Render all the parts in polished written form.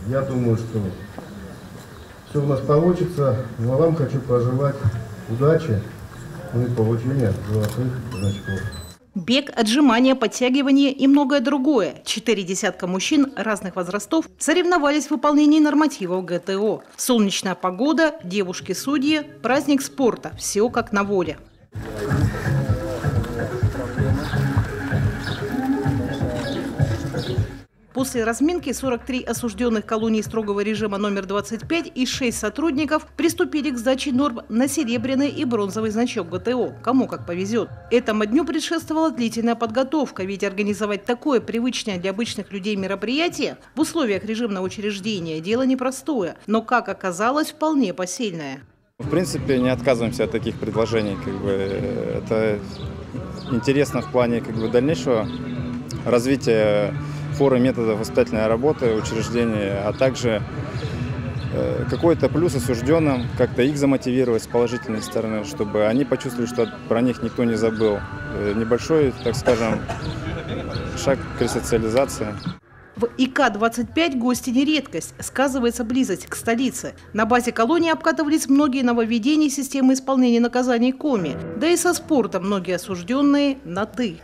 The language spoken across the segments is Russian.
Я думаю, что все у нас получится. Ну, а вам хочу пожелать удачи и получения золотых значков. Бег, отжимания, подтягивания и многое другое. 4 десятка мужчин разных возрастов соревновались в выполнении нормативов ГТО. Солнечная погода, девушки-судьи, праздник спорта. Все как на воле. После разминки 43 осужденных колонии строгого режима номер 25 и 6 сотрудников приступили к сдаче норм на серебряный и бронзовый значок ГТО. Кому как повезет. Этому дню предшествовала длительная подготовка, ведь организовать такое привычное для обычных людей мероприятие в условиях режимного учреждения – дело непростое, но, как оказалось, вполне посильное. В принципе, не отказываемся от таких предложений. Это интересно в плане дальнейшего развития форы методов воспитательной работы учреждения, а также какой-то плюс осужденным, как-то их замотивировать с положительной стороны, чтобы они почувствовали, что про них никто не забыл. Небольшой, так скажем, шаг к ресоциализации. В ИК-25 гости не редкость. Сказывается близость к столице. На базе колонии обкатывались многие нововведения системы исполнения наказаний КОМИ. Да и со спортом многие осужденные на «ты».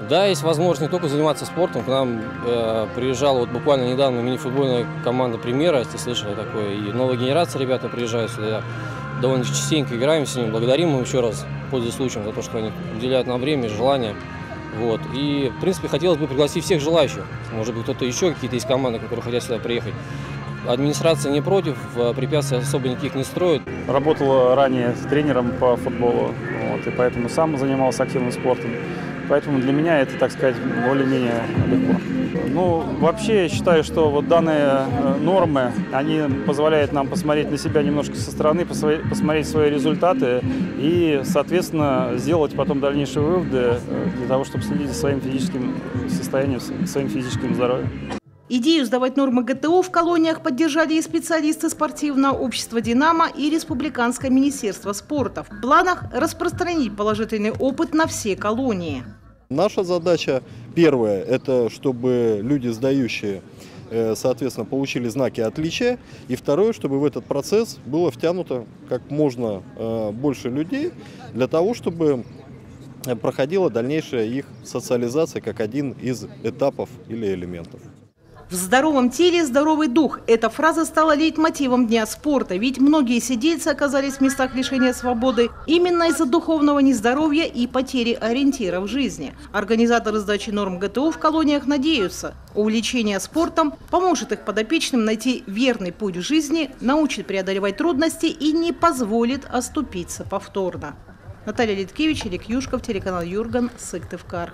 Да, есть возможность не только заниматься спортом. К нам приезжала буквально недавно мини-футбольная команда «Примера», если слышали такое. И новая генерация ребята приезжают сюда. Довольно частенько играем с ними. Благодарим им еще раз, пользуясь случаем, за то, что они уделяют нам время и желание. И, в принципе, хотелось бы пригласить всех желающих. Может быть, кто-то еще, какие-то есть команды, которые хотят сюда приехать. Администрация не против, препятствий особо никаких не строит. Работала ранее с тренером по футболу, и поэтому сам занимался активным спортом. Поэтому для меня это, так сказать, более-менее легко. Вообще я считаю, что данные нормы, они позволяют нам посмотреть на себя немножко со стороны, посмотреть свои результаты и, соответственно, сделать потом дальнейшие выводы для того, чтобы следить за своим физическим состоянием, своим физическим здоровьем. Идею сдавать нормы ГТО в колониях поддержали и специалисты спортивного общества «Динамо» и Республиканское министерство спорта. В планах распространить положительный опыт на все колонии. Наша задача первая – это чтобы люди, сдающие, соответственно, получили знаки отличия. И второе, чтобы в этот процесс было втянуто как можно больше людей для того, чтобы проходила дальнейшая их социализация как один из этапов или элементов. В здоровом теле здоровый дух. Эта фраза стала лейтмотивом Дня спорта, ведь многие сидельцы оказались в местах лишения свободы именно из-за духовного нездоровья и потери ориентира в жизни. Организаторы сдачи норм ГТО в колониях надеются, увлечение спортом поможет их подопечным найти верный путь в жизни, научит преодолевать трудности и не позволит оступиться повторно. Наталья Литкевич, Ирик Юшков, телеканал Юрган, Сыктывкар.